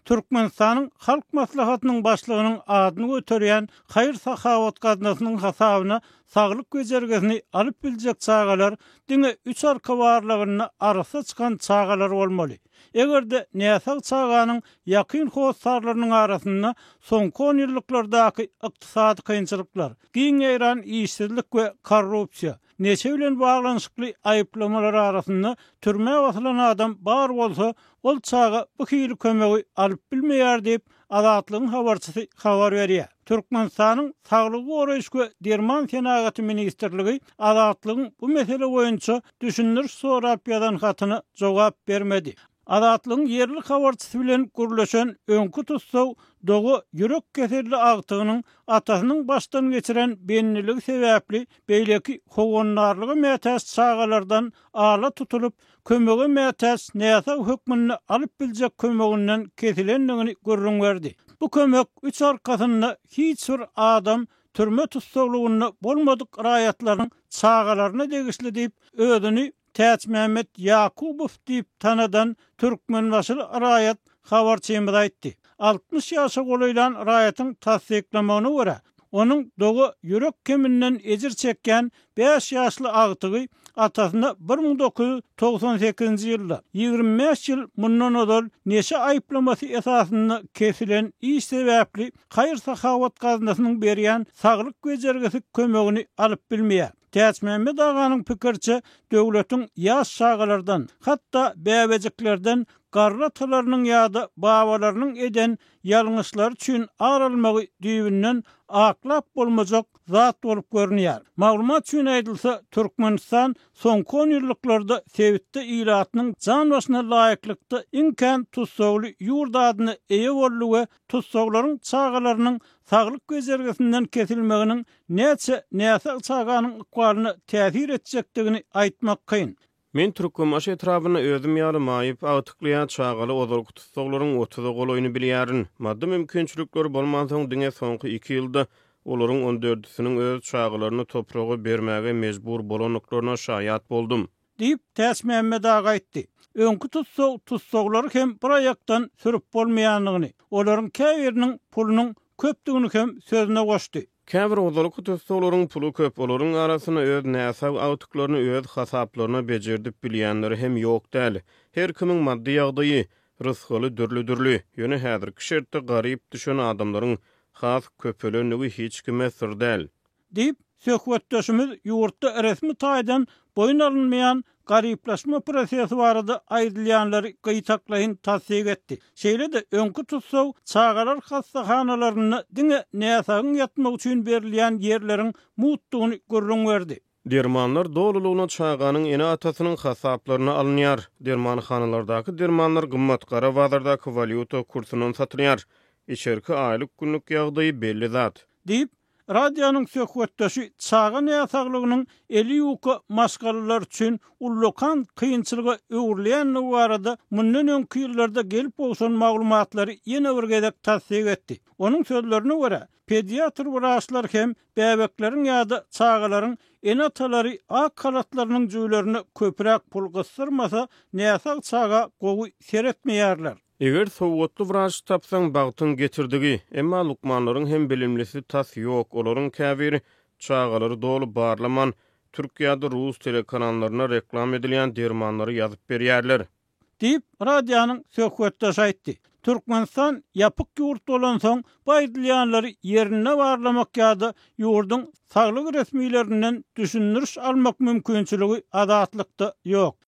Türkmenistanyň Halk Maslahatynyň başlygynyň adyny göterýän Haýır-sahawat gaznasynyň hasabyna saglyk göjergesini alyp biljek çagalar diňe 3 arka barlygyny arasa çykan çagalar bolmaly. Egerde näsag çaganyň ýakyn howsarlarynyň arasynda soňky 10 ýyllyklarydaky ykdysady kynçylyklar, giňeýran işsizlik we korrupsiýa, neçe bilen baglanyşykly aýyplamalar arasynda türme wasylan adam bar bolsa, ol çaga bu hili kömegi alyp bilmeýär diýip Azatlygyň habarçysy habar berýär. Türkmenistanyň Saglygy goraýyş we derman senagaty ministrligi Azatlygyň bu mesele boýunça düşündiriş sorap ýazan hatyna jogap bermedi. Azatlygyň yerli habarçysy bilen gürleşen öňkü tutsaw dogu ýürek keserli agtygynyň atasynyň başdan geçiren benliligi sebäpli beýleki howanlarlygy mätäs çagalardan ala tutulup kömegi mätäs näsag hökmüni alyp biljek kömeginden kesilendigini görüň berdi. Bu kömek 3 arkasynda hiç bir adam türme tutsaglygyny bolmadyk raýatlaryň çagalaryna degişli diýip özüni Täç Mehmet Yakubow diýip tanadan türkmen başly raýat habarçymyz aýtdy. 60 ýaşa golaýlan raýatyň tasdiklamagyna görä, onuň dogu ýürek keminden ejir çekken 5 ýaşly agtygy atasyna 1998-nji ýylda 25 ýyl mundan odal neçe aýyplamasy esasynda kesilen iş sebäpli Haýır-sahawat gaznasynyň berýän saglyk göjergesi kömegini alyp bilmeýär. Täç Mehmet aganyň pikirçe döwletiň ýaş çagalardan, hatda bäbejiklerden garratalarynyň ýa-da babalarynyň eden ýalňyşlar üçin aralmagy düýbünden aklap bolmajak zat bolup görünýär. Maglumat üçin aýdylsa, Türkmenistan soňky 10 ýyllyklarda Sewitde ýylatynyň jan başyna laýyklykda imkan tutsagly ýurt adyny eýe boldy we tutsaglaryň çagalarynyň saglyk göjergesinden kesilmeginiň näçe çaganyň ykbalyna täsir etjekdigini aýtmak kyn. Men türkmen aş etrabyna özüm ýalymaýyp agtyklyýan çagaly ozalky tutsaglaryň otuda golaýyny bilýärin. Madda mümkinçilikleri bolmansoň diňe soňky 2 ýylda olaryň 14-siniň öz çagalaryny topraga bermäge mejbur bolanyklaryna şaýat boldum. Diýip Täç Mehmet aga aýtdy. Öňkü tutsaglary hem bir aýakdan sürüp bolmaýanlygyny, olaryň käbiriniň pulunyň köpdigini hem sözüne goşdy. Käbir ozalyk tutsaglaryň pulu köp, olaryň arasyna öz näsab awtyklaryny öz hasaplaryna bejerdip bilýänleri hem ýok däl. Her kimiň maddi ýagdaýy, rızkyly dürli, ýöne häzirki şertde garyp düşen adamlaryň has köpelenligi hiç kime sır däl. Diýip söhbetdeşimiz ýurtda resmi taýdan boyun alınmayan garyplaşma prosesi barada aýdylýanlary gyýtaklaýyn tasdik etdi. Şeýle de öňkü tutsaw çagalar hastahanalaryna diňe näsagyň ýatmak üçin berilýän ýerleriň mutdugyny görüň berdi. Dermanlar doluluğuna çağanın ene atasının hasaplaryna alınýar. Dermanxanalardaky dermanlar gymmat gara bazardaky valyuta kursynyň satylýar. İçerki aýlyk günlük ýagdaýy belli zat. Diýip radionyň söhbetdeşi çaga näsaglygynyň eli ýuka maskalalar üçin ullukan kynçylyga öwürleýänligi barada mundan öňki ýyllarda gelip bolsan maglumatlary ýene bir gezek tasdik etdi. Onuň sözlerine görä, pediatr wraçlar hem bäbekleriň ýa-da çagalaryň ene atalary ak kalatlarynyň jüýlerini köpürek pul gysdyrmasa näsag çaga gowy seretmeýärler. Eger sowatly wraç tapsaň bagtyň getirdigi, emma lukmanlaryň hem bilimlisi tas ýok, olaryň käbiri çagalary dolu barlaman Türkiýede Rus telekanallarına reklam edilýän dermanlary ýazyp berýärler. Diýip radionyň söhbetdeşi aýtdy. Türkmenistan ýapyk ýurt bolan soň baýdylýanlary ýerine barlamak ýa-da ýurduň saglyk resmiýetlerinden düşündiriş almak mümkinçiligi azatlykda ýok.